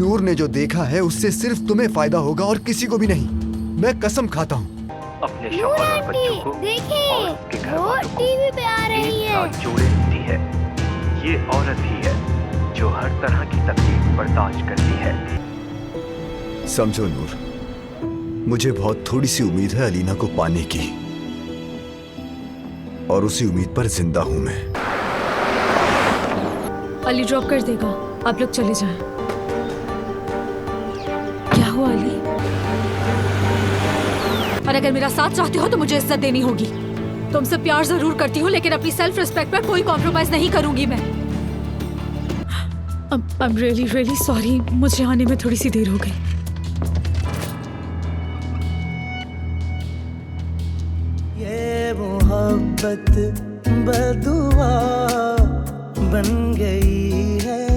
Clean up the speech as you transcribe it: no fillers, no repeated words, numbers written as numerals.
नूर ने जो देखा है उससे सिर्फ तुम्हें फायदा होगा और किसी को भी नहीं। मैं कसम खाता हूँ। अपने शौहर और बच्चों को देखिए, और उसके घर वो वालों को टीवी पे आ रही एक है। साथ जोड़े रखती है। ये औरत ही है जो हर तरह की तकलीफ बर्दाश्त करती है। समझो नूर, मुझे बहुत थोड़ी सी उम्मीद है अलीना को पाने की, और उसी उम्मीद पर जिंदा हूं मैं। अली ड्रॉप कर देगा, आप लोग चले जाएं। क्या हुआ अली? और अगर मेरा साथ चाहते हो तो मुझे इज्जत देनी होगी। तुमसे प्यार जरूर करती हूँ लेकिन अपनी सेल्फ रिस्पेक्ट पर कोई कॉम्प्रोमाइज नहीं करूंगी मैं। I'm really really sorry, मुझे आने में थोड़ी सी देर हो गई। ये मोहब्बत बदुआ बन गई है।